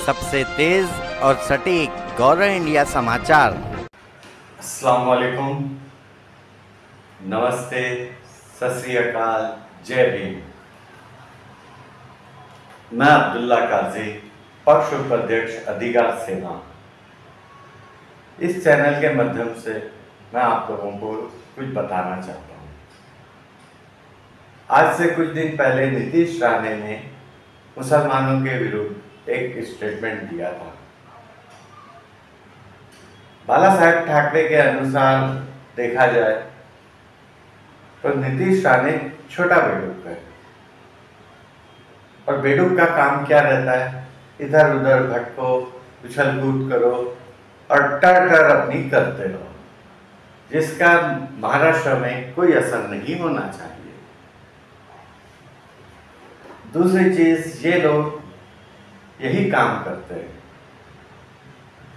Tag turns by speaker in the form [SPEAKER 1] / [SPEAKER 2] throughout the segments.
[SPEAKER 1] सबसे तेज और सटीक गौरव इंडिया समाचार।
[SPEAKER 2] अस्सलाम वालेकुम, नमस्ते, सत श्री अकाल, जय भीम। मैं अब्दुल्ला काजी, पक्ष उपाध्यक्ष अधिकार सेना। इस चैनल के माध्यम से मैं आप लोगों को कुछ बताना चाहता हूँ। आज से कुछ दिन पहले नीतीश राणे ने मुसलमानों के विरुद्ध एक स्टेटमेंट दिया था। बाला साहेब ठाकरे के अनुसार देखा जाए तो नीतीश राणे छोटा बेडूक है और बेडूक का काम क्या रहता है, इधर उधर भटको, उछल कूद करो और टर टर अपनी करते रहो, जिसका महाराष्ट्र में कोई असर नहीं होना चाहिए। दूसरी चीज, ये लोग यही काम करते हैं।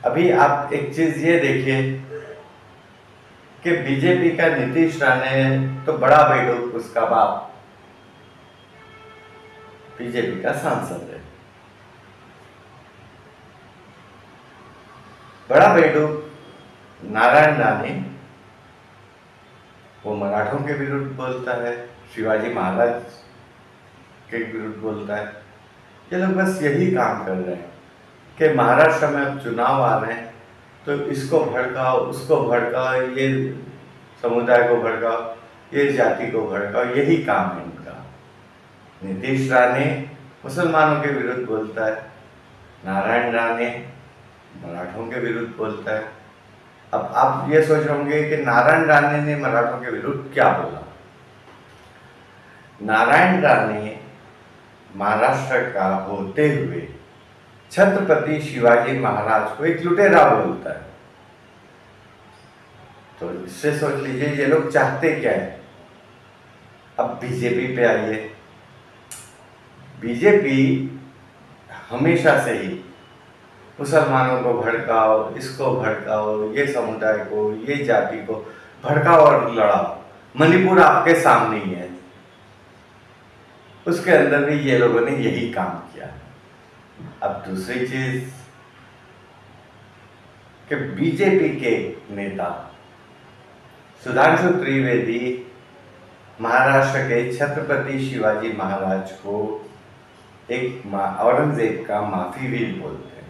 [SPEAKER 2] अभी आप एक चीज ये देखिए कि बीजेपी का नीतीश राणे तो बड़ा बेडूक, उसका बाप बीजेपी का सांसद है। बड़ा बेडूक नारायण राणे, वो मराठों के विरुद्ध बोलता है, शिवाजी महाराज के विरुद्ध बोलता है। ये लोग बस यही काम कर रहे हैं कि महाराष्ट्र में अब चुनाव आ रहे हैं तो इसको भड़काओ, उसको भड़काओ, ये समुदाय को भड़काओ, ये जाति को भड़काओ, यही काम है इनका। नीतीश राणे मुसलमानों के विरुद्ध बोलता है, नारायण राणे मराठों के विरुद्ध बोलता है। अब आप ये सोच रहे होंगे कि नारायण राणे ने मराठों के विरुद्ध क्या बोला। नारायण राणे महाराष्ट्र का होते हुए छत्रपति शिवाजी महाराज को एक लुटेरा बोलता है। तो इससे सोच लीजिए ये लोग चाहते क्या है। अब बीजेपी पे आइए। बीजेपी हमेशा से ही मुसलमानों को भड़काओ, इसको भड़काओ, ये समुदाय को, ये जाति को भड़काओ और लड़ाओ। मणिपुर आपके सामने ही है, उसके अंदर भी ये लोगों ने यही काम किया। अब दूसरी चीज कि बीजेपी के नेता सुधांशु त्रिवेदी महाराष्ट्र के छत्रपति शिवाजी महाराज को एक औरंगजेब का माफी वीर बोलते हैं।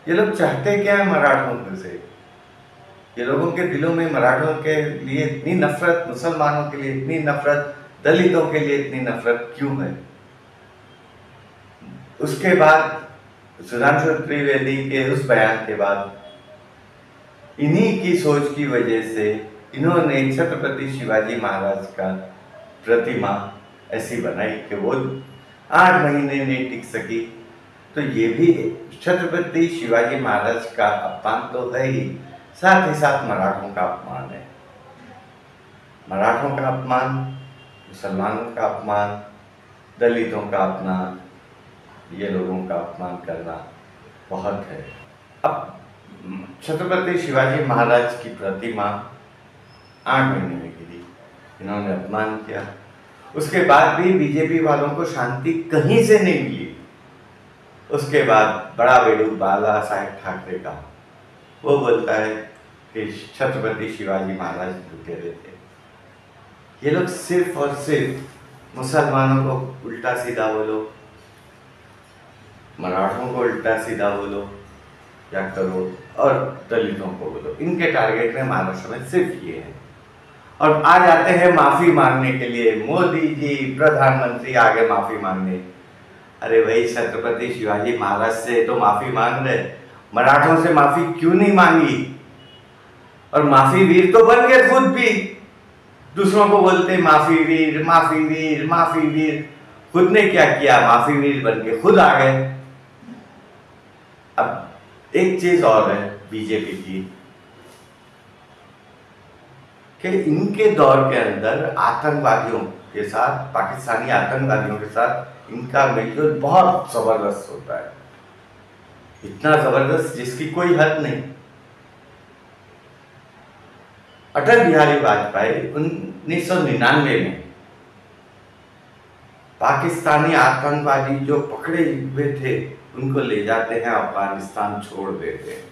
[SPEAKER 2] ये लोग चाहते क्या है मराठों से? ये लोगों के दिलों में मराठों के लिए इतनी नफरत, मुसलमानों के लिए इतनी नफरत, दलितों के लिए इतनी नफरत क्यों है? उसके बाद सुधांशु त्रिवेदी के उस बयान के बाद इन्हीं की सोच की वजह से इन्होंने छत्रपति शिवाजी महाराज का प्रतिमा ऐसी बनाई कि वो 8 महीने नहीं टिक सकी। तो ये भी छत्रपति शिवाजी महाराज का अपमान तो है ही, साथ ही साथ मराठों का अपमान है। मराठों का अपमान, मुसलमानों का अपमान, दलितों का अपमान, ये लोगों का अपमान करना बहुत है। अब छत्रपति शिवाजी महाराज की प्रतिमा 8 महीने में गिरी, इन्होंने अपमान किया। उसके बाद भी बीजेपी वालों को शांति कहीं से नहीं मिली। उसके बाद बड़ा बेडूक बाला साहेब ठाकरे का, वो बोलता है कि छत्रपति शिवाजी महाराज लुटेरे थे। ये लोग सिर्फ और सिर्फ मुसलमानों को उल्टा सीधा बोलो, मराठों को उल्टा सीधा बोलो या करो और दलितों को बोलो, इनके टारगेट में महाराष्ट्र में सिर्फ ये है। और आ जाते हैं माफी मांगने के लिए, मोदी जी प्रधानमंत्री आगे माफी मांगने। अरे भाई, छत्रपति शिवाजी महाराज से तो माफी मांग रहे, मराठों से माफी क्यों नहीं मांगी? और माफी वीर तो बन गए खुद भी, दूसरों को बोलते माफी वीर, माफी वीर, माफी वीर। खुद ने क्या किया? माफी वीर बन के खुद आ गए। अब एक चीज और है बीजेपी की कि इनके दौर के अंदर आतंकवादियों के साथ, पाकिस्तानी आतंकवादियों के साथ इनका मेलजोल बहुत जबरदस्त होता है। इतना जबरदस्त जिसकी कोई हद नहीं। अटल बिहारी वाजपेयी 1999 में पाकिस्तानी आतंकवादी जो पकड़े हुए थे उनको ले जाते हैं, अफगानिस्तान छोड़ देते हैं।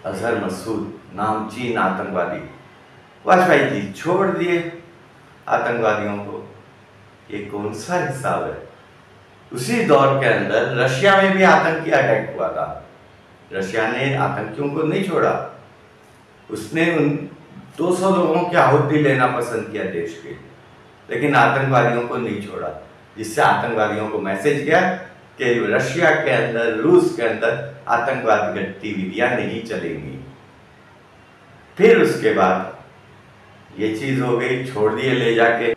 [SPEAKER 2] अजहर मसूद नामचीन आतंकवादी वाजपेयी जी छोड़ दिए आतंकवादियों को। ये कौन सा हिसाब है? उसी दौर के अंदर रशिया में भी आतंकी अटैक हुआ था। रशिया ने आतंकियों को नहीं छोड़ा, उसने उन 200 लोगों की आहुति लेना पसंद किया देश के, लेकिन आतंकवादियों को नहीं छोड़ा, जिससे आतंकवादियों को मैसेज गया कि रशिया के अंदर, रूस के अंदर आतंकवादी गतिविधियां नहीं चलेंगी। फिर उसके बाद ये चीज हो गई, छोड़ दिए ले जाके।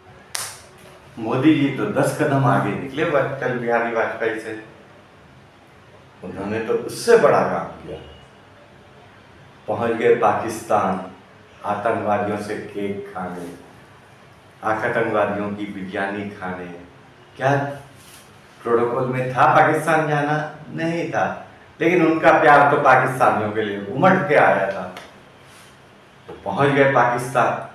[SPEAKER 2] मोदी जी तो 10 कदम आगे निकले अटल बिहारी वाजपेयी से, उन्होंने तो उससे बड़ा काम किया। पहुंच गए पाकिस्तान, आतंकवादियों से केक खाने, आतंकवादियों की बिरयानी खाने। क्या प्रोटोकॉल में था पाकिस्तान जाना? नहीं था, लेकिन उनका प्यार तो पाकिस्तानियों के लिए उमड़ के आया था। तो पहुंच गए पाकिस्तान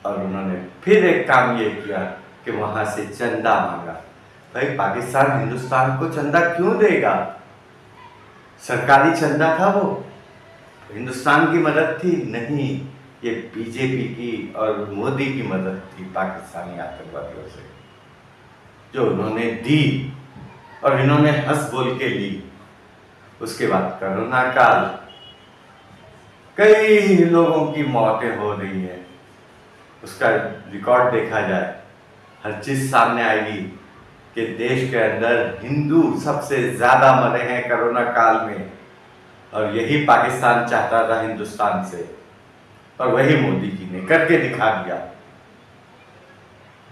[SPEAKER 2] और उन्होंने फिर एक काम ये किया कि वहां से चंदा मांगा। भाई पाकिस्तान हिंदुस्तान को चंदा क्यों देगा? सरकारी चंदा था वो, हिंदुस्तान की मदद थी? नहीं, ये बीजेपी की और मोदी की मदद थी पाकिस्तानी आतंकवादियों से, जो उन्होंने दी और इन्होंने हंस बोल के ली। उसके बाद कोरोना काल, कई लोगों की मौतें हो रही है, उसका रिकॉर्ड देखा जाए, हर चीज सामने आएगी कि देश के अंदर हिंदू सबसे ज्यादा मरे हैं कोरोना काल में, और यही पाकिस्तान चाहता था हिंदुस्तान से, और वही मोदी जी ने करके दिखा दिया।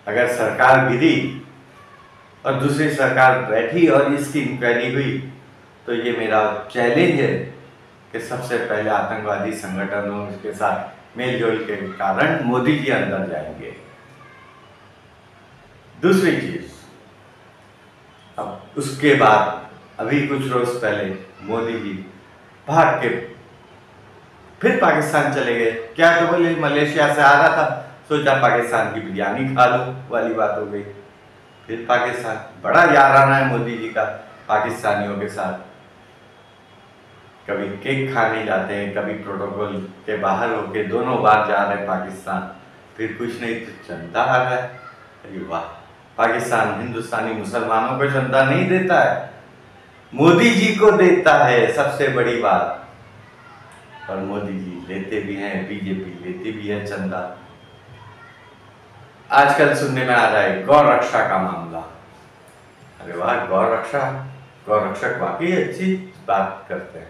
[SPEAKER 2] अगर सरकार गिरी और दूसरी सरकार बैठी और इसकी इंक्वायरी हुई, तो ये मेरा चैलेंज है कि सबसे पहले आतंकवादी संगठनों के साथ मेलजोल के कारण मोदी जी अंदर जाएंगे। दूसरी चीज, अब उसके बाद अभी कुछ रोज पहले मोदी जी भाग के फिर पाकिस्तान चले गए। क्या तो बोले मलेशिया से आ रहा था, सोचा पाकिस्तान की बिरयानी खा लूं वाली बात हो गई। फिर पाकिस्तान, बड़ा याराना है मोदी जी का पाकिस्तानियों के साथ। कभी केक खाने जाते हैं, कभी प्रोटोकॉल के बाहर होके दोनों बार जा रहे हैं पाकिस्तान। फिर कुछ नहीं तो चंदा आ रहा है। अरे वाह, पाकिस्तान हिंदुस्तानी मुसलमानों को चंदा नहीं देता है, मोदी जी को देता है, सबसे बड़ी बात। और मोदी जी लेते भी हैं, बीजेपी लेती भी है चंदा। आजकल सुनने में आ रहा है गौ रक्षा का मामला। अरे वाह, गौ रक्षा, गौ रक्षक वाकई अच्छी बात करते हैं,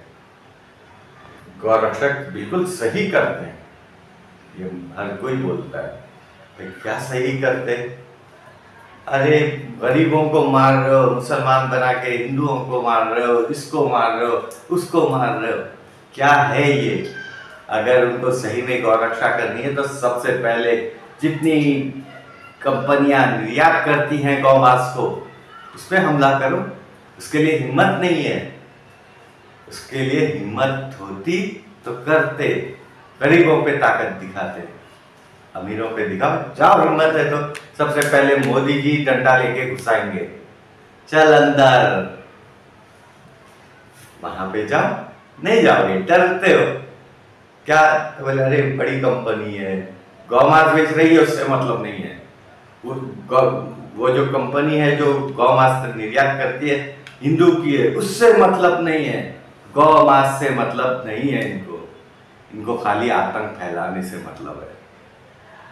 [SPEAKER 2] गौ रक्षक बिल्कुल सही करते हैं, ये हर कोई बोलता है। तो क्या सही करते? अरे गरीबों को मार रहे हो, मुसलमान बना के हिंदुओं को मार रहे हो, इसको मार रहे हो, उसको मार रहे हो, क्या है ये? अगर उनको सही में गौ रक्षा करनी है तो सबसे पहले जितनी कंपनियां निर्यात करती हैं गौमांस को, उस पर हमला करो। उसके लिए हिम्मत नहीं है, उसके लिए हिम्मत होती तो करते, गरीबों पे ताकत दिखाते, अमीरों पे दिखाओ। जाओ, हिम्मत है तो सबसे पहले मोदी जी डंडा लेके घुसाएंगे, चल अंदर, वहां पे जाओ। नहीं जाओगे, डरते हो क्या? तो बोले अरे बड़ी कंपनी है, गौमांस बेच रही है, उससे मतलब नहीं है। वो जो कंपनी है जो गौमांस निर्यात करती है, हिंदू की है, उससे मतलब नहीं है, गौमांस से मतलब नहीं है इनको खाली आतंक फैलाने से मतलब है।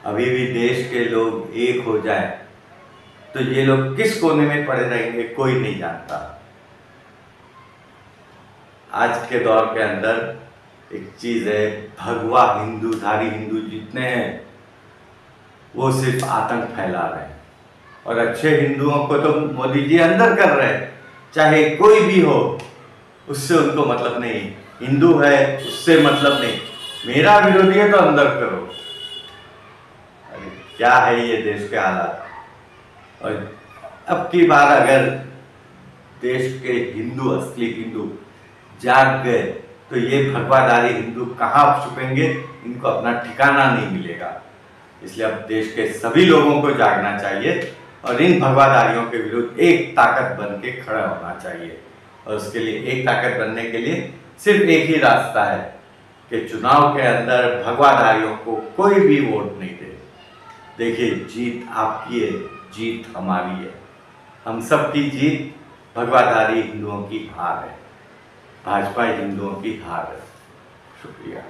[SPEAKER 2] अभी भी देश के लोग एक हो जाए तो ये लोग किस कोने में पड़े रहेंगे कोई नहीं जानता। आज के दौर के अंदर एक चीज है, भगवा हिंदूधारी हिंदू जितने हैं वो सिर्फ आतंक फैला रहे हैं, और अच्छे हिंदुओं को तो मोदी जी अंदर कर रहे हैं, चाहे कोई भी हो, उससे उनको मतलब नहीं। हिंदू है उससे मतलब नहीं, मेरा विरोधी है तो अंदर करो। अरे क्या है ये देश के हालात। और अब की बार अगर देश के हिंदू, असली हिंदू जाग गए तो ये भगवाधारी हिंदू कहाँ छुपेंगे, इनको अपना ठिकाना नहीं मिलेगा। इसलिए अब देश के सभी लोगों को जागना चाहिए और इन भगवाधारियों के विरुद्ध एक ताकत बन के खड़ा होना चाहिए। और उसके लिए एक ताकत बनने के लिए सिर्फ एक ही रास्ता है कि चुनाव के अंदर भगवाधारियों को कोई भी वोट नहीं दे। देखिए, जीत आपकी है, जीत हमारी है, हम सब की जीत, भगवाधारी हिंदुओं की हार है, भाजपा हिंदुओं की हार है। शुक्रिया।